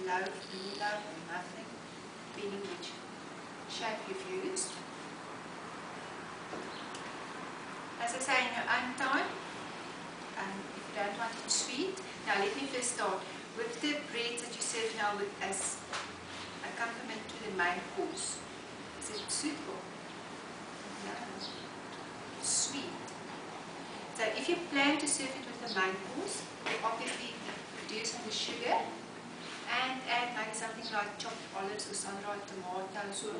loaf, mini loaf, or muffin, depending which shape you've used. As I say, in your own time, if you don't want it sweet. Now let me first start with the breads that you serve now as accompaniment to the main course. Is it suitable? No. Sweet. So if you plan to serve it with the main course, you obviously reduce on the sugar and add maybe something like chopped olives or sun-dried tomatoes or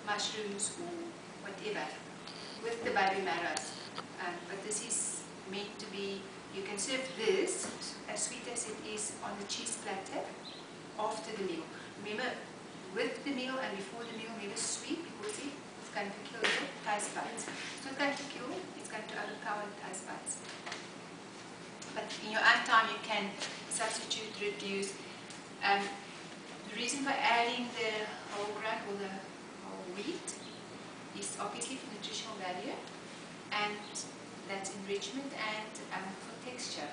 mushrooms or whatever with the baby marrows. But this is meant to be, you can serve this as sweet as it is on the cheese platter after the meal. Remember, with the meal and before the meal, never sweet, because it's going to kill your taste buds. It's not going to kill, it's going to overpower the taste buds. But in your own time, you can substitute, reduce. The reason for adding the whole grain or the whole wheat is obviously for nutritional value, and that's enrichment and for texture.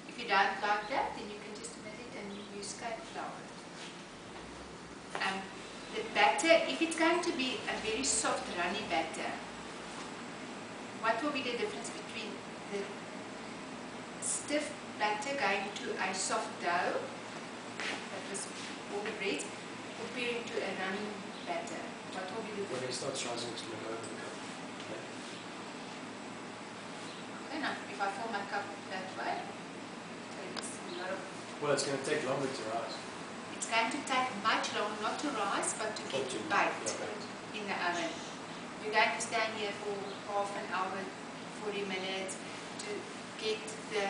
If you don't like that, then you can just omit it and use cake flour. The batter, if it's going to be a very soft, runny batter, what will be the difference between the stiff batter going to a soft dough, that was all the breads, comparing to a running batter? What will be the difference? When it starts rising, it's going to go over the cup. Okay, now, if I fill my cup that way, so it's a lot of... Well, it's going to take longer to rise. It's going to take much longer, not to rise, but to get baked in the oven. You're going to stand here for half an hour, 40 minutes to get the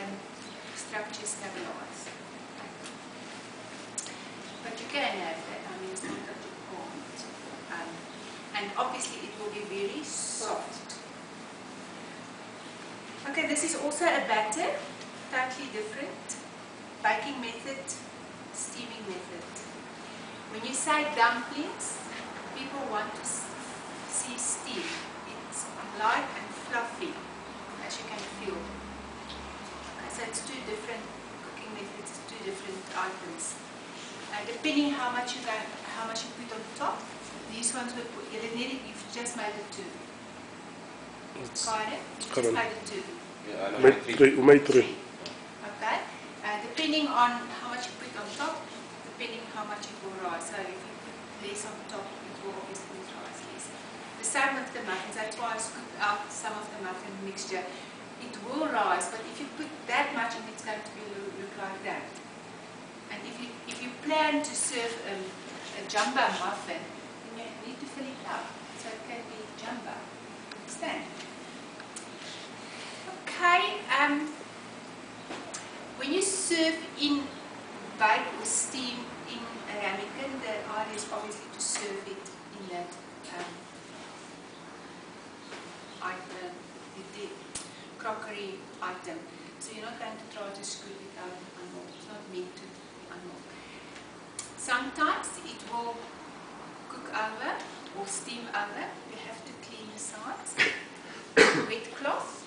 structure stabilized. But you can have that, I mean, it's not that you can't. And obviously it will be very soft. Okay, this is also a batter, totally different. Baking method, steaming method. When you say dumplings, people want to see steam. It's light and fluffy, as you can feel. Okay, so it's two different cooking methods, two different items. Depending how much you put on top, these ones will put. You've just made it two. Got it? You've just made it two. Yeah, I know. Made three. Okay. Depending on how much you put on top, depending how much it will rise. So if you put less on top, it will obviously rise less. The same with the muffins. That's why I scooped out some of the muffin mixture. It will rise, but if you put that much in, it's going to look like that. And if you plan to serve a jumbo muffin, then you need to fill it up so it can be jumbo. Understand? Okay. When you serve in bake or steam in a ramekin, the idea is obviously to serve it in that item, the crockery item. So you're not going to try to scoop it out and unmold. It's not meant to unmold. Sometimes it will cook over or steam over. You have to clean the sides. Wet cloth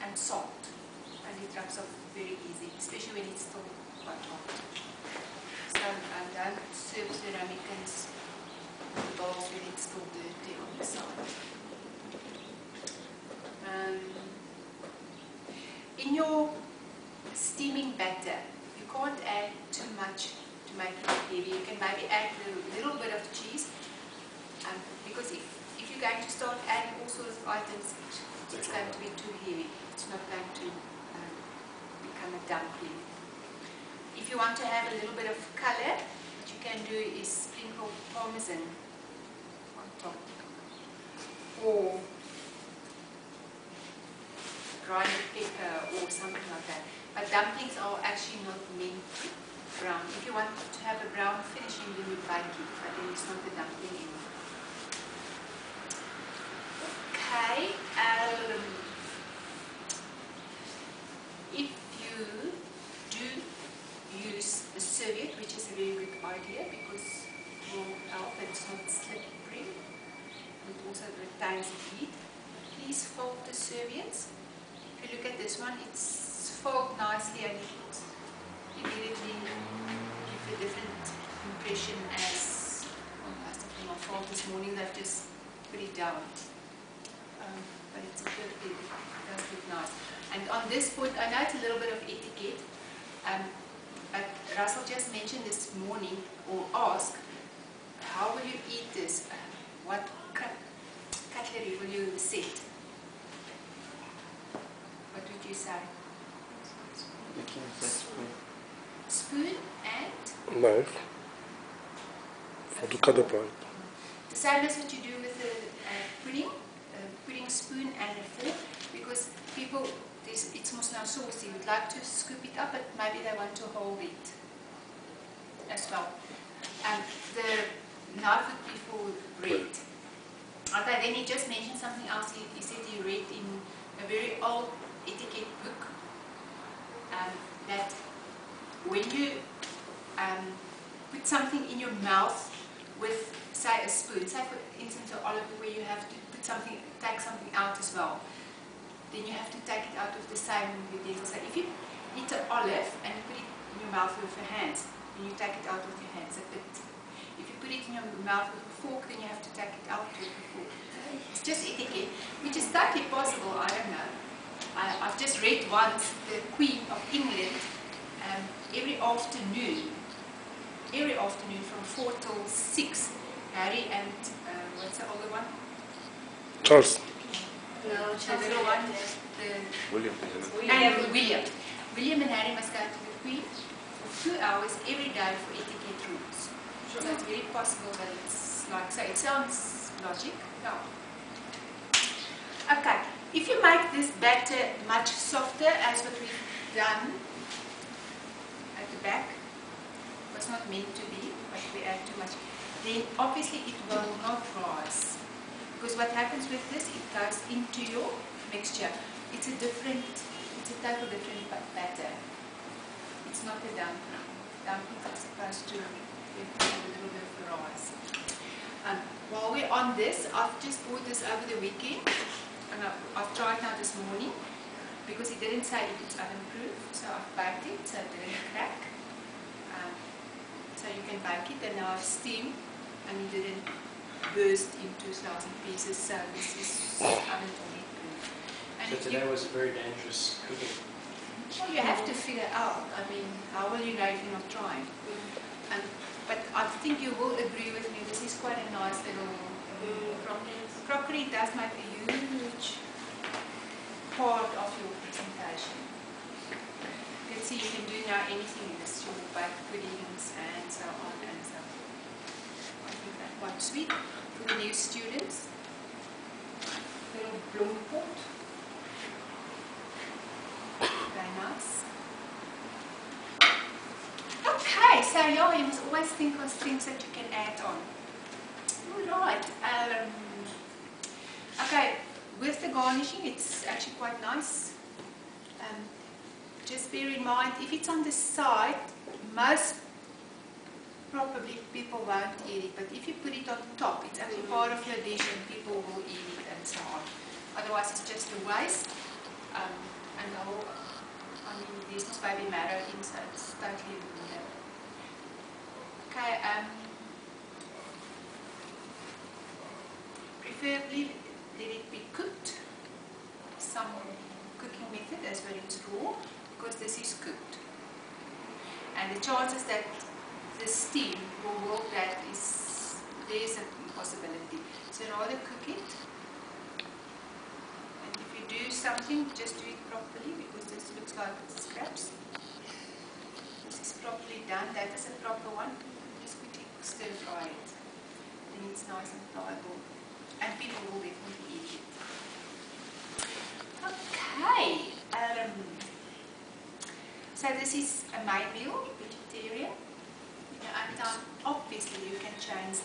and salt. And it rubs off very easy, especially when it's still quite hot. So don't serve the ramekins with bowls when it's still dirty on the side. In your steaming batter, you can't add too much to make it heavy. You can maybe add a little bit of cheese, because if you're going to start adding all sorts of items, it's going to be too heavy. It's not going to become a dumpling. If you want to have a little bit of color, what you can do is sprinkle parmesan on top, or grinded pepper or something like that. But dumplings are actually not meant to brown. If you want to have a brown finishing, then you bake it, but then it's not a dumpling anymore. Okay. If you do use a serviette, which is a very good idea because it will help and it's not slippery, it also retains heat. Please fold the serviettes. If you look at this one, it's folded nicely and it immediately a different impression as, well, I must have been my fault this morning, they've just put it down. But it's a good, it does look nice. And on this point, I know it's a little bit of etiquette, but Russell just mentioned this morning, or asked, how will you eat this? What cutlery will you set? What would you say? Spoon and? Knife. For to cut the pie. The same as what you do with the pudding. Pudding spoon and a fork, because people, it's most now saucy, would like to scoop it up, but maybe they want to hold it as well. And the knife would be for bread. Okay, then he just mentioned something else. He said he read in a very old etiquette book that when you put something in your mouth with, say, a spoon, say for instance an olive where you have to put something, take something out as well, then you have to take it out with the same utensil. So if you eat an olive and you put it in your mouth with your hands, then you take it out with your hands. If you put it in your mouth with a fork, then you have to take it out with a fork. It's just etiquette, which is totally possible, I don't know. I've just read once the Queen of England every afternoon from 4 till 6, Harry and, what's the older one? Charles. No, the little one, William, isn't it? and William. William and Harry must go to the Queen for 2 hours every day for etiquette rules. So it's very possible that it's like, so it sounds logic. No. Okay, if you make this batter much softer as what we've done at the back, it was not meant to be, but we add too much, then obviously it will not rise. Because what happens with this, it goes into your mixture. It's a total different batter. It's not a dumpling. Dumplings are supposed to give a little bit of rise. While we're on this, I've just bought this over the weekend. And I've tried now this morning, because it didn't say if it's oven proof, so I've baked it so it didn't crack. So you can bake it, and now I've steamed and it didn't burst into 1,000 pieces, so this is oven proof. And So today was a very dangerous cooking. well, you have to figure out, I mean, how will you know if you're not trying? But I think you will agree with me, this is quite a nice little crockery. Crockery does make a huge part of your presentation. You can see you can do now anything in this, your baked puddings and so on and so on. I think that's quite sweet for the new students. Little bloem pot. Very nice. Okay, so yeah, you must always think of things that you can add on. Alright. Okay, with the garnishing, it's actually quite nice. Just bear in mind, if it's on the side, most probably people won't eat it, but if you put it on top, it's actually part of your dish and people will eat it and so on. Otherwise, it's just a waste. And the whole, I mean, there's no baby marrow inside, it's totally weird. Okay, preferably let it be cooked. Some cooking method as well it's raw, because this is cooked. And the chances that the steam will work that is, there's a possibility. So rather cook it. And if you do something, just do it properly, because this looks like it's scraps. This is properly done, that is a proper one. Just quickly stir fry it. Then it's nice and pliable. And people will definitely eat it. Okay. So this is a main meal, vegetarian. In your own time, obviously you can change